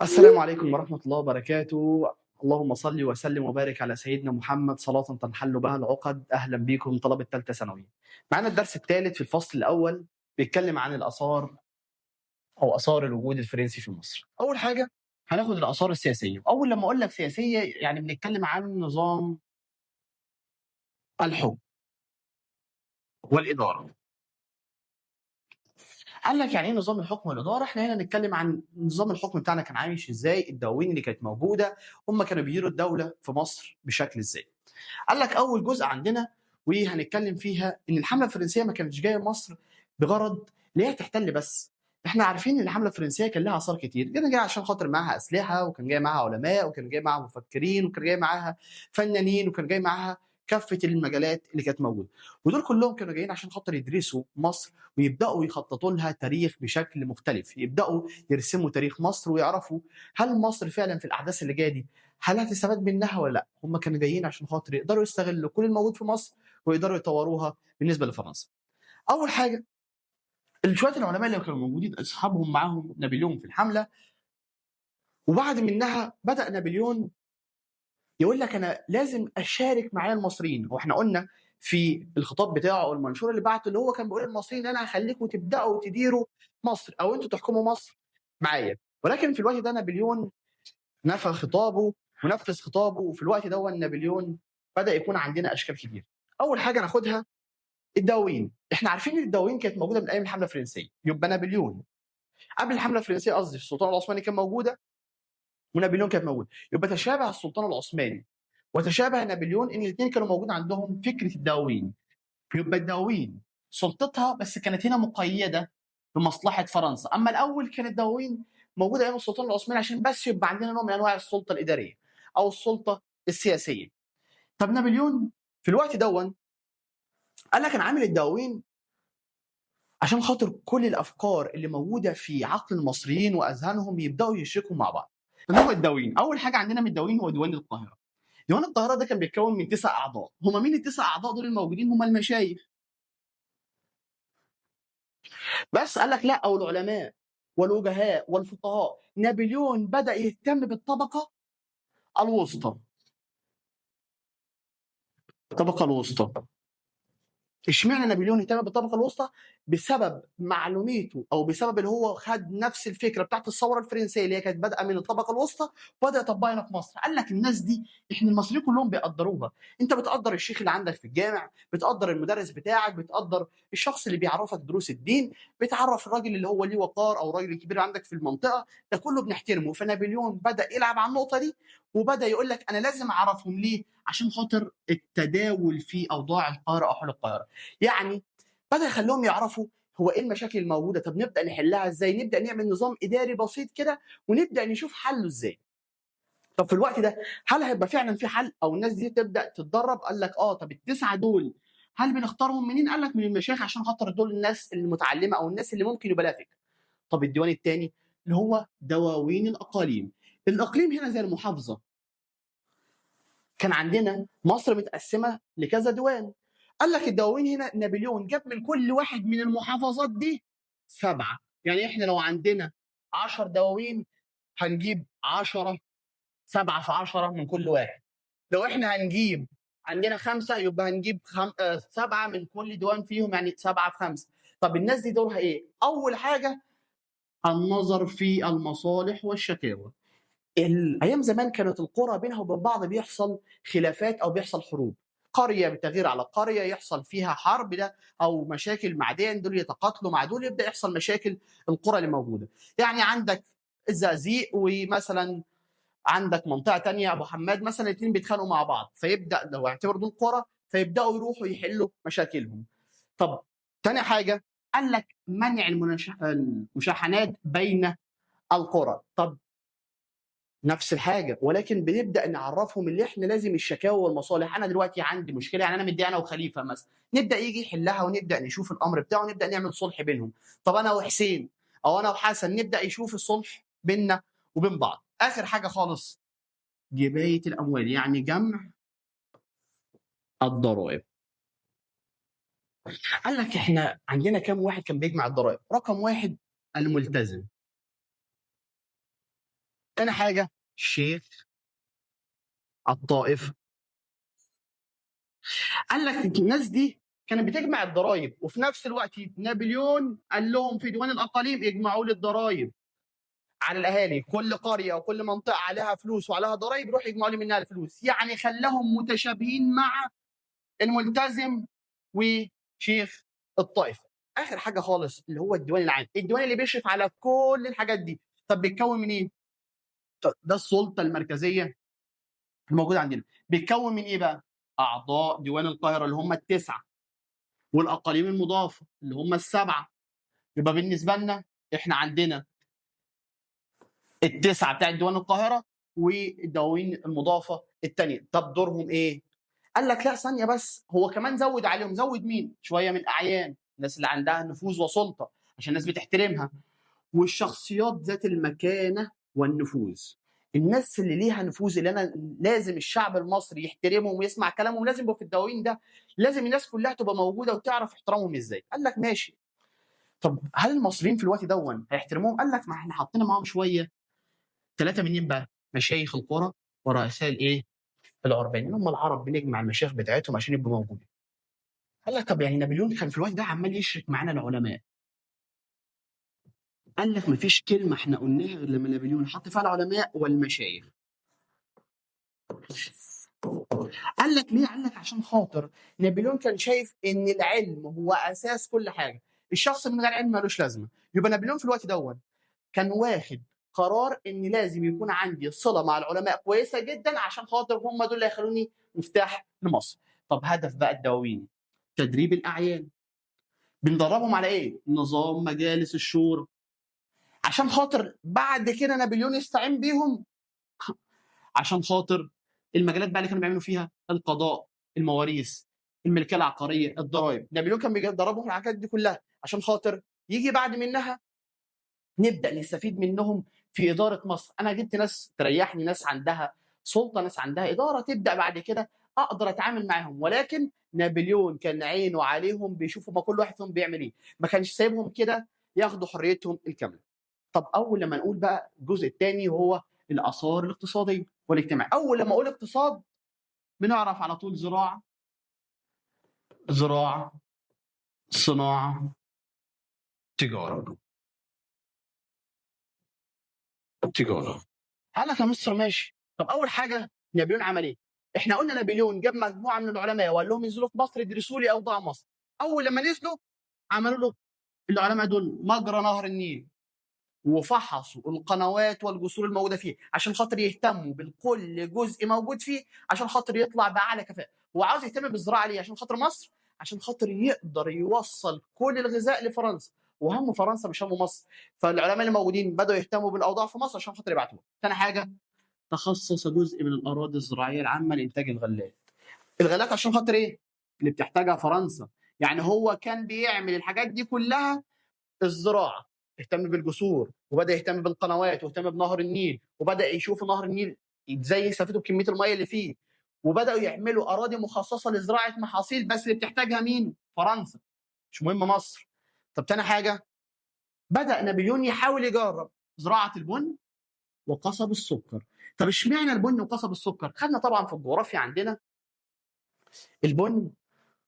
السلام عليكم ورحمة الله وبركاته. اللهم صل وسلم وبارك على سيدنا محمد صلاة تنحل بها العقد. أهلا بكم طلبة ثالثة ثانوي. معانا الدرس الثالث في الفصل الأول بيتكلم عن الآثار أو آثار الوجود الفرنسي في مصر. أول حاجة هناخد الآثار السياسية. أول لما أقول لك سياسية يعني بنتكلم عن نظام الحكم والإدارة. قال لك يعني ايه نظام الحكم والاداره؟ احنا هنا نتكلم عن نظام الحكم بتاعنا كان عايش ازاي، الدواوين اللي كانت موجوده هم كانوا بيديروا الدوله في مصر بشكل ازاي. قال لك اول جزء عندنا وهنتكلم فيها ان الحمله الفرنسيه ما كانتش جايه مصر بغرض ان هي تحتل بس. احنا عارفين ان الحمله الفرنسيه كان لها اثار كتير، كان جاي عشان خاطر معاها اسلحه، وكان جاي معاها علماء، وكان جاي معاها مفكرين، وكان جاي معاها فنانين، وكان جاي معاها كافه المجالات اللي كانت موجوده. ودول كلهم كانوا جايين عشان خاطر يدرسوا مصر ويبداوا يخططوا لها تاريخ بشكل مختلف، يبداوا يرسموا تاريخ مصر ويعرفوا هل مصر فعلا في الاحداث اللي جايه دي هل هتستفاد منها ولا لا. هم كانوا جايين عشان خاطر يقدروا يستغلوا كل الموجود في مصر ويقدروا يطوروها بالنسبه لفرنسا. اول حاجه شويه العلماء اللي كانوا موجودين اصحابهم معاهم نابليون في الحمله، وبعد منها بدا نابليون يقول لك انا لازم اشارك معايا المصريين. واحنا قلنا في الخطاب بتاعه او المنشور اللي بعته اللي هو كان بيقول للمصريين انا هخليكم تبداوا تديروا مصر او انتوا تحكموا مصر معايا. ولكن في الوقت ده نابليون نفى خطابه ونفذ خطابه. وفي الوقت ده نابليون بدا يكون عندنا اشكال كتير. اول حاجه ناخدها الدواوين. احنا عارفين ان الدواوين كانت موجوده من ايام الحمله الفرنسيه، يبقى نابليون قبل الحمله الفرنسيه قصدي السلطان العثماني كان موجوده ونابليون كانت موجوده، يبقى تشابه السلطان العثماني وتشابه نابليون ان الاثنين كانوا موجود عندهم فكره الدواوين. يبقى الدواوين سلطتها بس كانت هنا مقيده بمصلحه فرنسا. اما الاول كانت الدواوين موجوده ايام السلطان العثماني عشان بس يبقى عندنا نوع من انواع السلطه الاداريه او السلطه السياسيه. طب نابليون في الوقت قال لك انا عامل الدواوين عشان خاطر كل الافكار اللي موجوده في عقل المصريين واذهانهم يبداوا يشركوا مع بعض. فهو الدواوين اول حاجه عندنا من الدواوين هو ديوان القاهره. ديوان القاهره ده كان بيتكون من 9 اعضاء. هم مين التسع اعضاء دول الموجودين؟ هم المشايخ بس. قال لك لا، او العلماء والوجهاء والفقهاء. نابليون بدا يهتم بالطبقه الوسطى. الطبقه الوسطى اشمعنى نابليون اهتم بالطبقه الوسطى؟ بسبب معلوميته او بسبب اللي هو خد نفس الفكره بتاعت الثوره الفرنسيه اللي هي كانت بادئه من الطبقه الوسطى وبدا يطبقها هنا في مصر. قال لك الناس دي احنا المصريين كلهم بيقدروها. انت بتقدر الشيخ اللي عندك في الجامع، بتقدر المدرس بتاعك، بتقدر الشخص اللي بيعرفك دروس الدين، بتعرف الراجل اللي هو ليه وقار او الراجل الكبير عندك في المنطقه. ده كله بنحترمه. فنابليون بدا يلعب على النقطه دي وبدا يقول لك انا لازم اعرفهم. ليه؟ عشان خاطر التداول في اوضاع القاهره او حول القاهره. يعني بدأ يخلّيهم يعرفوا هو إيه المشاكل الموجودة، طب نبدأ نحلّها إزاي، نبدأ نعمل نظام إداري بسيط كده ونبدأ نشوف حلّه إزاي. طب في الوقت ده هل هيبقى فعلًا في حل أو الناس دي تبدأ تتدرّب؟ قال لك آه. طب ال9 دول هل بنختارهم منين؟ قال لك من المشايخ عشان خاطر دول الناس المتعلّمة أو الناس اللي ممكن يبقى لها فكر. طب الديوان التاني اللي هو دواوين الأقاليم. الإقليم هنا زي المحافظة. كان عندنا مصر متقسّمة لكذا ديوان. قال لك الدواوين هنا نابليون جاب من كل واحد من المحافظات دي 7. يعني إحنا لو عندنا 10 دواوين هنجيب 10 7 في 10 من كل واحد. لو إحنا هنجيب عندنا 5 يبقى هنجيب 7 من كل ديوان فيهم يعني 7 في 5. طب الناس دي دورها إيه؟ أول حاجة النظر في المصالح والشكاوى. ايام زمان كانت القرى بينها وبين بعض بيحصل خلافات او بيحصل حروب. قريه بتغير على قريه يحصل فيها حرب ده او مشاكل معدن، دول يتقاتلوا مع دول يبدا يحصل مشاكل القرى اللي موجوده. يعني عندك الزقازيق ومثلا عندك منطقه تانية ابو حماد مثلا، الاثنين بيتخانقوا مع بعض فيبدا لو اعتبر دول قرى فيبداوا يروحوا يحلوا مشاكلهم. طب تاني حاجه قال لك منع المشاحنات بين القرى. طب نفس الحاجه ولكن بنبدا نعرفهم اللي احنا لازم الشكاوى والمصالح. انا دلوقتي عندي مشكله، يعني انا مدي انا وخليفه مثلا، نبدا يجي يحلها ونبدا نشوف الامر بتاعه ونبدا نعمل صلح بينهم. طب انا وحسين او انا وحسن نبدا يشوف الصلح بيننا وبين بعض. اخر حاجه خالص جبايه الاموال يعني جمع الضرائب. قال لك احنا عندنا كام واحد كان بيجمع الضرائب؟ رقم واحد الملتزم. تاني حاجه الشيخ الطائف. قال لك الناس دي كانت بتجمع الضرائب، وفي نفس الوقت نابليون قال لهم في ديوان الاقاليم اجمعوا لي الضرائب على الاهالي، كل قريه وكل منطقه عليها فلوس وعليها ضرائب يروح يجمعوا لي منها الفلوس، يعني خلاهم متشابهين مع الملتزم وشيخ الطائفه. اخر حاجه خالص اللي هو الديوان العام، الديوان اللي بيشرف على كل الحاجات دي. طب بيتكون من ايه؟ ده السلطه المركزيه الموجوده عندنا. بيتكون من ايه بقى؟ اعضاء ديوان القاهره اللي هم التسعه، والاقاليم المضافه اللي هم السبعه. يبقى بالنسبه لنا احنا عندنا التسعه بتاع ديوان القاهره والدواوين المضافه الثانيه. طب دورهم ايه؟ قال لك لا ثانيه بس، هو كمان زود عليهم. زود مين؟ شويه من الاعيان، الناس اللي عندها نفوذ وسلطه عشان الناس بتحترمها، والشخصيات ذات المكانه والنفوذ. الناس اللي ليها نفوذ، اللي انا لازم الشعب المصري يحترمهم ويسمع كلامهم، لازم يبقوا في الدواوين ده، لازم الناس كلها تبقى موجوده وتعرف احترامهم ازاي. قال لك ماشي. طب هل المصريين في الوقت دون هيحترموهم؟ قال لك ما احنا حطينا معاهم شويه، ثلاثه منين بقى؟ مشايخ القرى ورؤساء الايه؟ العربان. هم العرب بنجمع المشايخ بتاعتهم عشان يبقوا موجودين. قال لك طب يعني نابليون كان في الوقت ده عمال يشرك معانا العلماء. قال لك ما فيش كلمه احنا قلناها غير لما نابليون حط فيها العلماء والمشايخ. قال لك ليه؟ قال لك عشان خاطر نابليون كان شايف ان العلم هو اساس كل حاجه، الشخص من غير علم ملوش لازمه. يبقى نابليون في الوقت دون كان واخد قرار ان لازم يكون عندي صله مع العلماء كويسه جدا، عشان خاطر هم دول اللي هيخلوني مفتاح لمصر. طب هدف بقى الدواوين تدريب الاعيان. بندربهم على ايه؟ نظام مجالس الشورى، عشان خاطر بعد كده نابليون يستعين بيهم عشان خاطر المجالات بقى اللي كانوا بيعملوا فيها القضاء، المواريث، الملكيه العقاريه، الضرائب. نابليون كان بيدربهم على الحاجات دي كلها عشان خاطر يجي بعد منها نبدا نستفيد منهم في اداره مصر. انا جبت ناس تريحني، ناس عندها سلطه، ناس عندها اداره، تبدا بعد كده اقدر اتعامل معاهم. ولكن نابليون كان عينه عليهم، بيشوفوا ما كل واحد فيهم بيعمل ايه، ما كانش سايبهم كده ياخدوا حريتهم الكامله. طب اول لما نقول بقى الجزء الثاني وهو الاثار الاقتصاديه والاجتماعيه. اول لما اقول اقتصاد بنعرف على طول زراعه، زراعه، صناعه، تجاره، تجاره. قال لك يا مصر ماشي. طب اول حاجه نابليون عمل ايه؟ احنا قلنا نابليون جاب مجموعه من العلماء وقال لهم انزلوا في مصر يدرسوا لي اوضاع مصر. اول لما نزلوا عملوا له العلماء دول مجرى نهر النيل، وفحصوا القنوات والجسور الموجوده فيه عشان خاطر يهتموا بكل جزء موجود فيه، عشان خاطر يطلع باعلى كفاءه. هو عاوز يهتم بالزراعه ليه؟ عشان خاطر مصر، عشان خاطر يقدر يوصل كل الغذاء لفرنسا، وهم فرنسا مش هم مصر. فالعلماء اللي موجودين بداوا يهتموا بالاوضاع في مصر عشان خاطر يبعتوها. ثاني حاجه تخصص جزء من الاراضي الزراعيه العامه لانتاج الغلات. الغلات عشان خاطر ايه؟ اللي بتحتاجها فرنسا. يعني هو كان بيعمل الحاجات دي كلها. الزراعه، اهتم بالجسور، وبدا يهتم بالقنوات، واهتم بنهر النيل، وبدا يشوف نهر النيل ازاي يستفيدوا بكميه الميه اللي فيه، وبداوا يعملوا اراضي مخصصه لزراعه محاصيل بس اللي بتحتاجها مين؟ فرنسا، مش مهم مصر. طب تاني حاجه بدا نابليون يحاول يجرب زراعه البن وقصب السكر. طب اشمعنى البن وقصب السكر؟ خدنا طبعا في الجغرافيا عندنا البن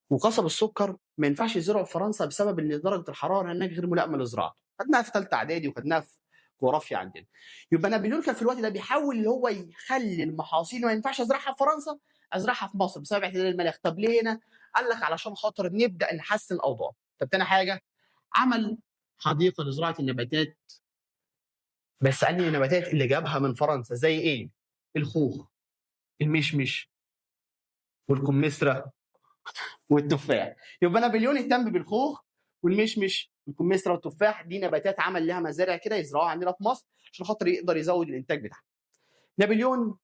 وقصب السكر ما ينفعش يزرعوا في فرنسا بسبب ان درجه الحراره هناك غير ملائمه للزراعه. خدناها في ثالثه اعدادي وخدناها في جغرافيا عندنا. يبقى نابليون كان في الوقت ده بيحاول اللي هو يخلي المحاصيل اللي ما ينفعش ازرعها في فرنسا ازرعها في مصر بسبب اعتدال المناخ. طب ليه هنا؟ قال لك علشان خاطر نبدا نحسن الاوضاع. طب تاني حاجه عمل حديقه لزراعه النباتات، بس انهي النباتات اللي جابها من فرنسا؟ زي ايه؟ الخوخ، المشمش، والكمثرى، والتفاح. يبقى نابليون اهتم بالخوخ والمشمش والكمثرى والتفاح. دي نباتات عمل لها مزارع كده يزرعوها عندنا في مصر عشان خاطر يقدر يزود الانتاج بتاعها. نابليون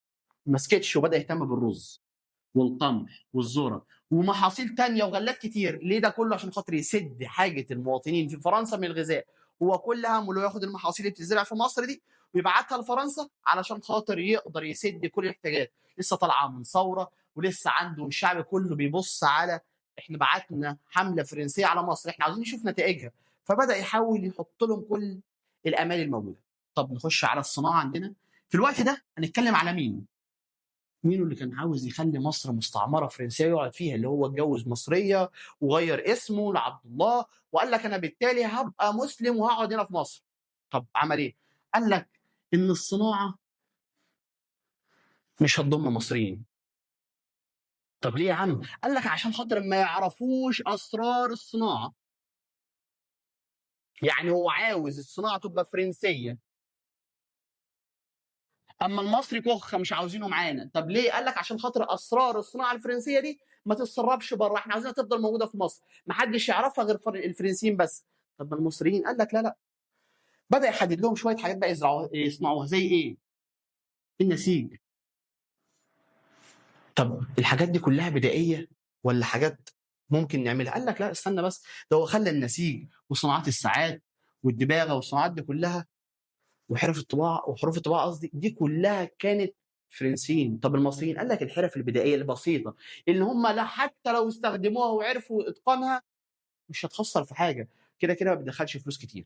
ما سكتش وبدا يهتم بالرز والقمح والذره ومحاصيل تانية وغلات كتير. ليه ده كله؟ عشان خاطر يسد حاجه المواطنين في فرنسا من الغذاء. هو كل همه انه ياخد المحاصيل اللي بتزرع في مصر دي ويبعتها لفرنسا علشان خاطر يقدر يسد كل الاحتياجات. لسه طالعه من ثوره، ولسه عنده الشعب كله بيبص على احنا بعتنا حمله فرنسيه على مصر، احنا عاوزين نشوف نتائجها. فبدا يحاول يحط لهم كل الامال الموجوده. طب نخش على الصناعه عندنا. في الوقت ده هنتكلم على مين؟ مين اللي كان عاوز يخلي مصر مستعمره فرنسيه يقعد فيها، اللي هو اتجوز مصريه وغير اسمه لعبد الله وقال لك انا بالتالي هبقى مسلم وهقعد هنا في مصر. طب عمل ايه؟ قال لك ان الصناعه مش هتضم مصريين. طب ليه يا عم؟ قال لك عشان خاطر ما يعرفوش اسرار الصناعه. يعني هو عاوز الصناعه تبقى فرنسيه، اما المصري كخ مش عاوزينه معانا. طب ليه؟ قال لك عشان خاطر اسرار الصناعه الفرنسيه دي ما تتسربش بره، احنا عايزينها تفضل موجوده في مصر، ما حدش يعرفها غير الفرنسيين بس. طب ما المصريين قال لك لا لا، بدا يحدد لهم شويه حاجات بقى يصنعوها زي ايه؟ النسيج. طب الحاجات دي كلها بدائيه ولا حاجات ممكن نعملها؟ قال لك لا استنى بس، ده هو خلى النسيج وصناعات الساعات والدباغه والصناعات دي كلها وحروف الطباعه قصدي، دي كلها كانت فرنسيين. طب المصريين قال لك الحرف البدائيه البسيطه اللي هم لا حتى لو استخدموها وعرفوا اتقانها مش هتخسر في حاجه، كده كده ما بتدخلش فلوس كتير.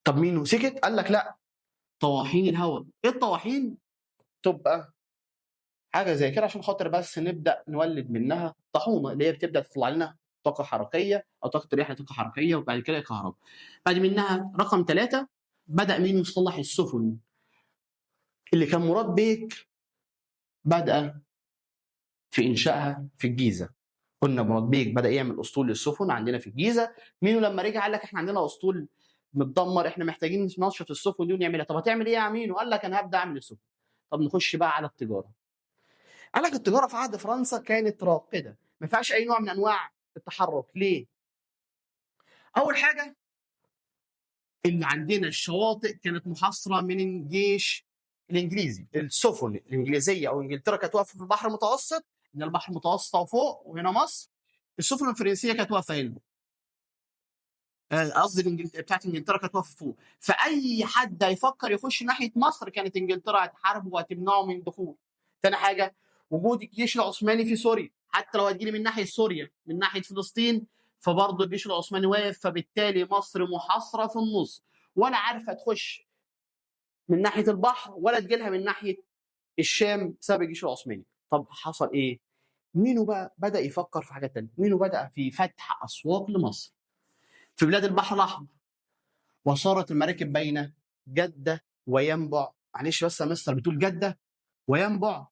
طب مين سكت؟ قال لك لا، طواحين الهواء. ايه الطواحين؟ تبقى حاجه زي كده عشان خاطر بس نبدا نولد منها طاحونه اللي هي بتبدا تطلع لنا طاقه حركيه او طاقه رياح طاقه حركيه وبعد كده كهرباء. بعد منها رقم 3 بدا مين مصطلح السفن اللي كان مراد بيك بدأ في إنشائها في الجيزة. قلنا مراد بيك بدأ يعمل أسطول للسفن عندنا في الجيزة. مينو لما رجع قال لك إحنا عندنا أسطول متدمر، إحنا محتاجين ننشط السفن دي ونعملها. طب هتعمل إيه يا مينو؟ قال لك أنا هبدأ أعمل السفن. طب نخش بقى على التجارة. قال لك التجارة في عهد فرنسا كانت راقدة، ما فيهاش أي نوع من أنواع التحرك. ليه؟ أول حاجة ان عندنا الشواطئ كانت محاصره من الجيش الانجليزي، السفن الانجليزيه او انجلترا كانت واقفه في البحر المتوسط، ان البحر المتوسط فوق وهنا مصر. السفن الفرنسيه كانت واقفه هنا، قصدي بتاعت انجلترا كانت واقفه فوق. فاي حد هيفكر يخش ناحيه مصر كانت انجلترا هتحاربه وهتمنعه من الدخول. ثاني حاجه وجود الجيش العثماني في سوريا، حتى لو هتجيلي من ناحيه سوريا من ناحيه فلسطين فبرضه الجيش العثماني واقف، فبالتالي مصر محاصره في النص ولا عارفه تخش من ناحيه البحر ولا تجيلها من ناحيه الشام بسبب الجيش العثماني. طب حصل ايه؟ مينو بقى بدا يفكر في حاجه ثانيه، مينو بدا في فتح اسواق لمصر في بلاد البحر الاحمر، وصارت المراكب بين جده وينبع. معلش بس يا مستر بتقول جده وينبع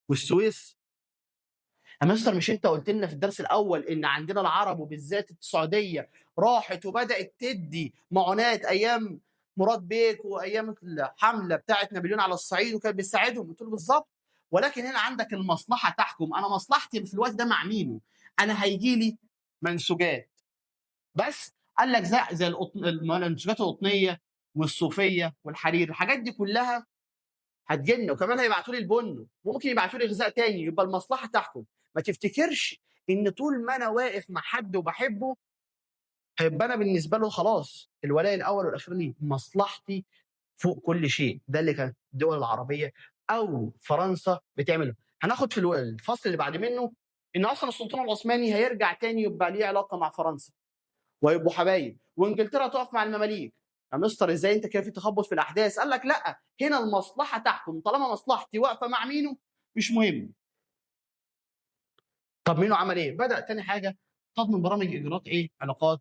والسويس؟ يا مستر مش انت قلت لنا في الدرس الاول ان عندنا العرب وبالذات السعوديه راحت وبدات تدي معونات ايام مراد بيك وايام الحمله بتاعت نابليون على الصعيد وكان بيساعدهم؟ قلت له بالظبط، ولكن هنا عندك المصلحه تحكم. انا مصلحتي في الوقت ده مع مين؟ انا هيجي لي منسوجات بس. قال لك زي المنسوجات القطنيه والصوفيه والحرير، الحاجات دي كلها هتجن، وكمان هيبعتوا لي البن، ممكن يبعتوا لي غذاء تاني. يبقى المصلحه تحكم. ما تفتكرش ان طول ما انا واقف مع حد وبحبه هيبقى انا بالنسبه له خلاص الولاء الاول والاخير ليه. مصلحتي فوق كل شيء. ده اللي كانت الدول العربيه او فرنسا بتعمله. هناخد في الفصل اللي بعد منه ان اصلا السلطان العثماني هيرجع تاني يبقى ليه علاقه مع فرنسا ويبقوا حبايب، وانجلترا تقف مع المماليك. يا مستر ازاي انت كده في تخبط في الاحداث؟ قال لك لا، هنا المصلحه تحكم، طالما مصلحتي واقفه مع مينو مش مهم. طب مينو عمل ايه؟ بدا تاني حاجه تضمن برامج اجراءات ايه؟ علاقات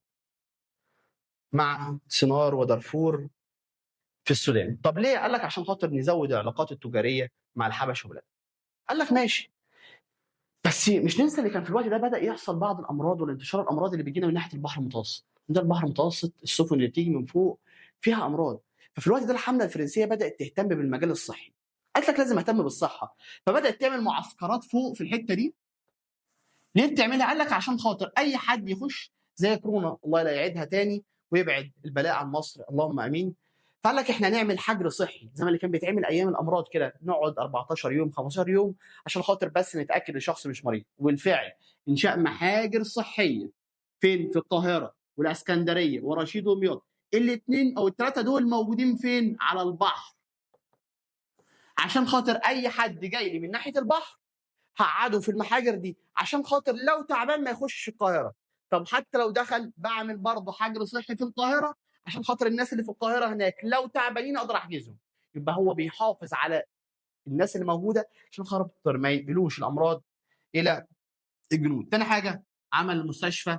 مع سينار ودارفور في السودان. طب ليه؟ قال لك عشان خاطر نزود العلاقات التجاريه مع الحبشه وبلاد. قال لك ماشي، بس مش ننسى ان كان في الوقت ده بدا يحصل بعض الامراض والانتشار الامراض اللي بيجينا من ناحيه البحر المتوسط. ده البحر المتوسط السفن اللي بتيجي من فوق فيها امراض. ففي الوقت ده الحمله الفرنسيه بدات تهتم بالمجال الصحي. قالت لك لازم اهتم بالصحه، فبدات تعمل معسكرات فوق في الحته دي. ليه بتعملها؟ قال لك عشان خاطر اي حد يخش زي كورونا الله لا يعيدها تاني ويبعد البلاء عن مصر اللهم امين. فقال لك احنا نعمل حجر صحي زي ما اللي كان بيتعمل ايام الامراض كده، نقعد 14 يوم 15 يوم عشان خاطر بس نتاكد ان الشخص مش مريض. والفعل انشاء محاجر صحيه فين؟ في القاهره والاسكندريه ورشيد ومياط. الاثنين او الثلاثه دول موجودين فين؟ على البحر، عشان خاطر اي حد جاي لي من ناحيه البحر هقعده في المحاجر دي عشان خاطر لو تعبان ما يخشش القاهره. طب حتى لو دخل بعمل برضه حجر صحي في القاهره عشان خاطر الناس اللي في القاهره هناك لو تعبانين اقدر احجزهم. يبقى هو بيحافظ على الناس اللي موجوده عشان خاطر ما ينقلوش الامراض الى الجنود. تاني حاجه عمل مستشفى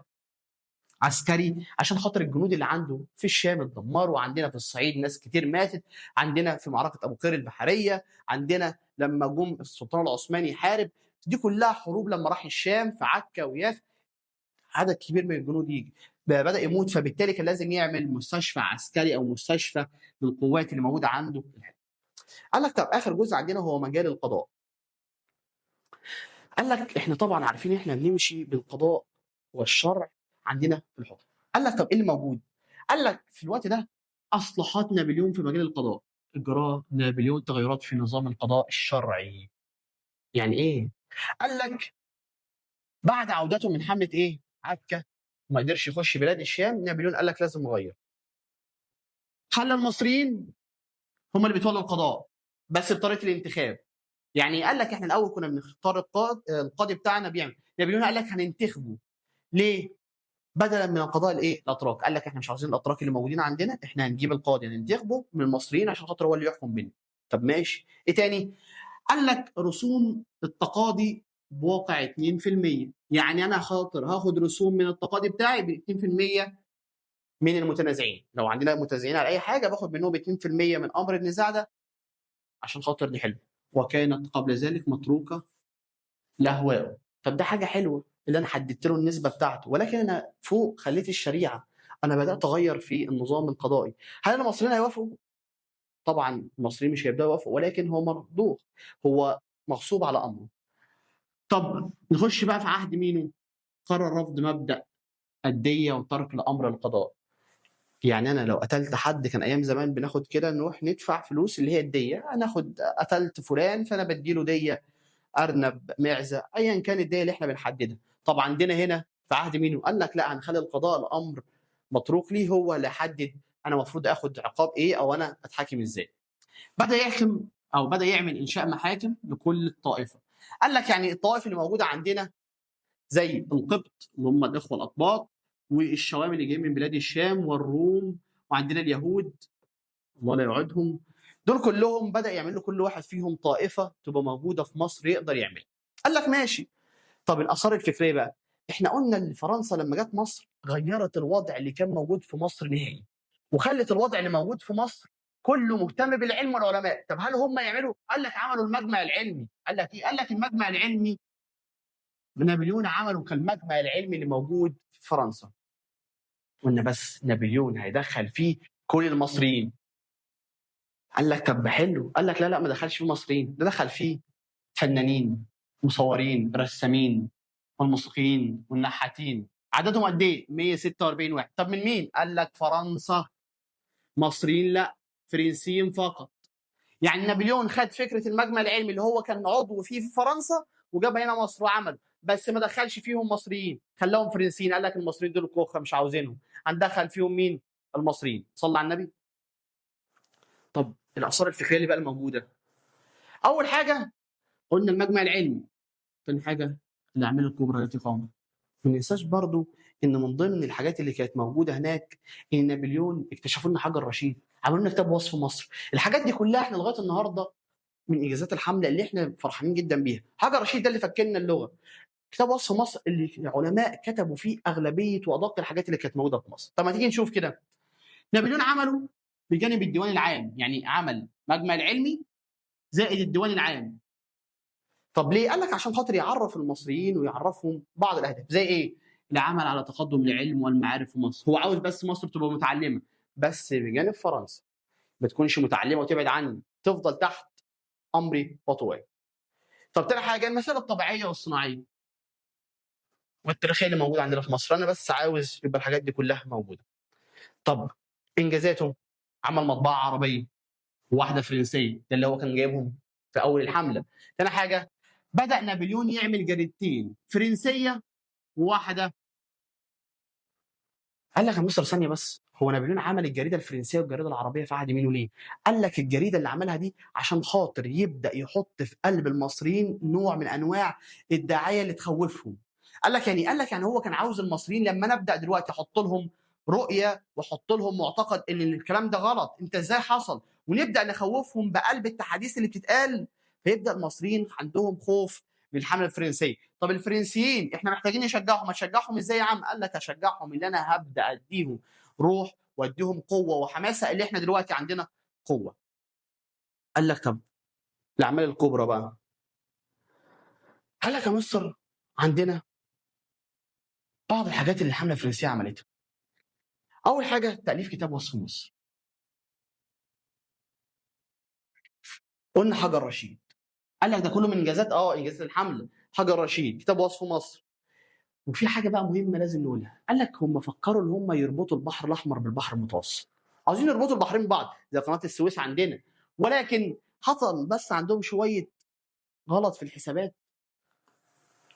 عسكري عشان خاطر الجنود اللي عنده في الشام اتدمروا، عندنا في الصعيد ناس كتير ماتت، عندنا في معركه ابو قير البحريه، عندنا لما جم السلطان العثماني يحارب، دي كلها حروب لما راح الشام في عكا وياف عدد كبير من الجنود يجي بدا يموت، فبالتالي كان لازم يعمل مستشفى عسكري او مستشفى للقوات اللي موجوده عنده. قال لك طب اخر جزء عندنا هو مجال القضاء. قال لك احنا طبعا عارفين احنا بنمشي بالقضاء والشرع عندنا في الحكم. قال لك طب ايه اللي موجود؟ قال لك في الوقت ده اصلاحات نابليون في مجال القضاء، اجراء نابليون تغيرات في نظام القضاء الشرعي. يعني ايه؟ قال لك بعد عودته من حمله ايه؟ عكا، ما قدرش يخش بلاد الشام، نابليون قال لك لازم نغير. خلى المصريين هم اللي بيتولوا القضاء بس بطريقه الانتخاب. يعني قال لك احنا الاول كنا بنختار القاضي بتاعنا بيعمل، نابليون قال لك هننتخبه. ليه؟ بدلا من القضاء الايه؟ الاتراك. قال لك احنا مش عاوزين الاتراك اللي موجودين عندنا، احنا هنجيب القاضي ننتخبه من المصريين عشان خاطر هو اللي يحكم بينا. طب ماشي، ايه تاني؟ قال لك رسوم التقاضي بواقع 2%، يعني انا خاطر هاخد رسوم من التقاضي بتاعي ب 2% من المتنازعين، لو عندنا متنازعين على اي حاجه باخد منهم 2% من امر النزاع ده عشان خاطر دي حلوه. وكانت قبل ذلك متروكه لاهوائه. طب ده حاجه حلوه اللي انا حددت له النسبه بتاعته، ولكن انا فوق خليت الشريعه، انا بدات اغير في النظام القضائي. هل المصريين هيوافقوا؟ طبعا المصريين مش هيبداوا يوافقوا، ولكن هو مرضوخ، هو مغصوب على امره. طب نخش بقى في عهد مينو، قرر رفض مبدا الديه وترك الامر للقضاء. يعني انا لو قتلت حد، كان ايام زمان بناخد كده نروح ندفع فلوس اللي هي الديه، هناخد قتلت فلان فانا بديله ديه، ارنب، معزه، ايا كان الديه اللي احنا بنحددها. طب عندنا هنا في عهد مينو قال لك لا، هنخلي القضاء الامر متروك ليه، هو اللي يحدد انا المفروض اخد عقاب ايه او انا اتحاكم ازاي. بدا يحكم او بدا يعمل انشاء محاكم لكل طائفه. قال لك يعني الطوائف اللي موجوده عندنا زي القبط اللي هم الاخوه الاقباط، والشوام اللي جايين من بلاد الشام والروم، وعندنا اليهود ولا يعودهم، دول كلهم بدا يعمل له كل واحد فيهم طائفه تبقى موجوده في مصر يقدر يعملها. قال لك ماشي. طب الاثار الفكريه بقى، احنا قلنا ان فرنسا لما جت مصر غيرت الوضع اللي كان موجود في مصر نهائي، وخلت الوضع اللي موجود في مصر كله مهتم بالعلم والعلماء. طب هل هم يعملوا؟ قال لك عملوا المجمع العلمي. قال لك ايه؟ قال لك المجمع العلمي نابليون عمله كالمجمع العلمي اللي موجود في فرنسا. قلنا بس نابليون هيدخل فيه كل المصريين. قال لك طب حلو. قال لك لا لا، ما دخلش فيه مصريين، ده دخل فيه فنانين، مصورين، رسامين، والموسيقيين والنحاتين. عددهم قد ايه؟ 146 واحد. طب من مين؟ قال لك فرنسا. مصريين لا، فرنسيين فقط. يعني نابليون خد فكره المجمع العلمي اللي هو كان عضو فيه في فرنسا وجابها هنا مصر وعمل، بس ما دخلش فيهم مصريين، خلاهم فرنسيين. قال لك المصريين دول كوخه مش عاوزينهم، هندخل فيهم مين؟ المصريين. صلى على النبي. طب الاثار الفكريه اللي بقى الموجوده، اول حاجه قلنا المجمع العلمي. ثاني حاجه الاعمال الكبرى التي قامت. ما ننساش برضو ان من ضمن الحاجات اللي كانت موجوده هناك ان نابليون اكتشفوا لنا حجر رشيد، عملوا لنا كتاب وصف مصر. الحاجات دي كلها احنا لغايه النهارده من انجازات الحمله اللي احنا فرحانين جدا بيها. حجر رشيد ده اللي فكنا اللغه، كتاب وصف مصر اللي العلماء كتبوا فيه اغلبيه وادق الحاجات اللي كانت موجوده في مصر. طب ما تيجي نشوف كده. نابليون عمله بجانب الديوان العام، يعني عمل مجمع العلمي زائد الديوان العام. طب ليه؟ قال لك عشان خاطر يعرف المصريين ويعرفهم بعض الاهداف، زي ايه؟ العمل على تقدم العلم والمعارف في مصر. هو عاوز بس مصر تبقى متعلمه، بس بجانب فرنسا ما تكونش متعلمه وتبعد عني، تفضل تحت امري وطوعي. طب تاني حاجه المسائل الطبيعيه والصناعيه والتاريخيه اللي موجوده عندنا في مصر، انا بس عاوز يبقى الحاجات دي كلها موجوده. طب انجازاته، عمل مطبعه عربيه وواحده فرنسيه، ده اللي هو كان جايبهم في اول الحمله. تاني حاجه بدا نابليون يعمل جريدتين، فرنسيه وواحده. قال لك يا مستر ثانيه بس، هو نابليون عمل الجريده الفرنسيه والجريده العربيه في عهد مين وليه؟ قال لك الجريده اللي عملها دي عشان خاطر يبدا يحط في قلب المصريين نوع من انواع الدعايه اللي تخوفهم. قال لك يعني هو كان عاوز المصريين لما نبدا دلوقتي احط لهم رؤيه واحط لهم معتقد ان الكلام ده غلط، انت ازاي حصل؟ ونبدا نخوفهم بقلب التحديث اللي بتتقال، فيبدا المصريين عندهم خوف من الحمله الفرنسيه. طب الفرنسيين احنا محتاجين نشجعهم، هتشجعهم ازاي يا عم؟ قال لك هشجعهم ان انا هبدا اديهم روح واديهم قوه وحماسه اللي احنا دلوقتي عندنا قوه. قال لك طب الاعمال الكبرى بقى، قال لك يا مصر عندنا بعض الحاجات اللي الحمله الفرنسيه عملتها. اول حاجه تاليف كتاب وصف مصر. قلنا حجر رشيد، قال لك ده كله من انجازات انجازات الحمله. حجر رشيد، كتاب وصف مصر. وفي حاجه بقى مهمه لازم نقولها، قال لك هم فكروا ان هم يربطوا البحر الاحمر بالبحر المتوسط، عاوزين يربطوا البحرين ببعض زي قناه السويس عندنا، ولكن حصل بس عندهم شويه غلط في الحسابات،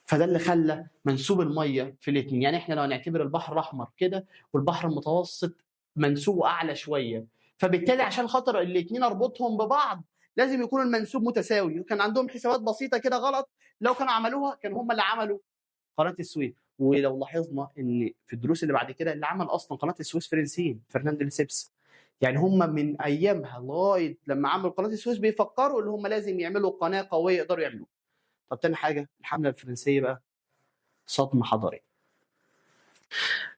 فده اللي خلى منسوب الميه في الاثنين. يعني احنا لو هنعتبر البحر الاحمر كده والبحر المتوسط منسوبه اعلى شويه، فبالتالي عشان خاطر الاثنين اربطهم ببعض لازم يكون المنسوب متساوي. وكان عندهم حسابات بسيطه كده غلط، لو كانوا عملوها كان هم اللي عملوا قناه السويس. ولو لاحظنا ان في الدروس اللي بعد كده اللي عمل اصلا قناه السويس فرنسيين، فرناند لسيبس. يعني هم من ايامها لغايه لما عملوا قناه السويس بيفكروا ان هم لازم يعملوا قناه قويه يقدروا يعملوها. طب تاني حاجه الحمله الفرنسيه بقى صدمه حضاريه.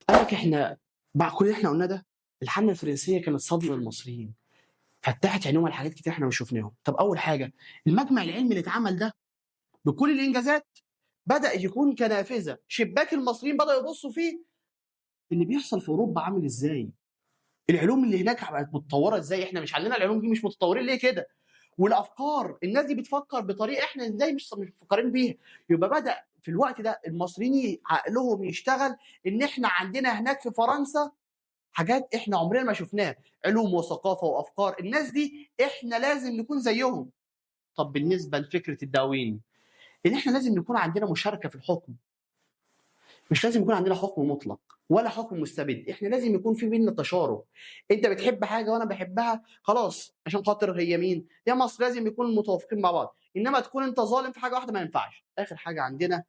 قال لك احنا بعد كل اللي احنا قلناه ده الحمله الفرنسيه كانت صدمه للمصريين، فتحت عينهم على حاجات كتير احنا مش شفناهم. طب اول حاجه المجمع العلمي اللي اتعمل ده بكل الانجازات بدا يكون كنافذه، شباك المصريين بداوا يبصوا فيه اللي بيحصل في اوروبا عامل ازاي، العلوم اللي هناك بقت متطوره ازاي، احنا مش عندنا العلوم دي، مش متطورين ليه كده، والافكار الناس دي بتفكر بطريقه احنا ازاي مش مفكرين بيها. يبقى بدا في الوقت ده المصريين عقلهم يشتغل ان احنا عندنا هناك في فرنسا حاجات احنا عمرنا ما شفناها، علوم وثقافه وافكار، الناس دي احنا لازم نكون زيهم. طب بالنسبه لفكره الدواوين، ان احنا لازم يكون عندنا مشاركه في الحكم، مش لازم يكون عندنا حكم مطلق ولا حكم مستبد، احنا لازم يكون في بيننا تشارك. انت بتحب حاجه وانا بحبها، خلاص عشان خاطر هي مين؟ يا مصر، لازم يكون متوافقين مع بعض. انما تكون انت ظالم في حاجه واحده ما ينفعش. اخر حاجه عندنا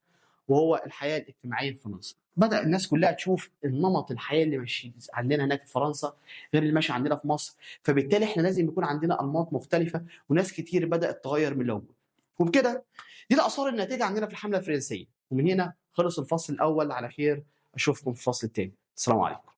وهو الحياه الاجتماعيه في مصر، بدا الناس كلها تشوف النمط الحياه اللي ماشي عندنا هناك في فرنسا غير اللي ماشي عندنا في مصر، فبالتالي احنا لازم يكون عندنا انماط مختلفه، وناس كتير بدات تغير من الاول. وبكده دي الاثار الناتجه عندنا في الحمله الفرنسيه. ومن هنا خلص الفصل الاول، على خير اشوفكم في الفصل الثاني. السلام عليكم.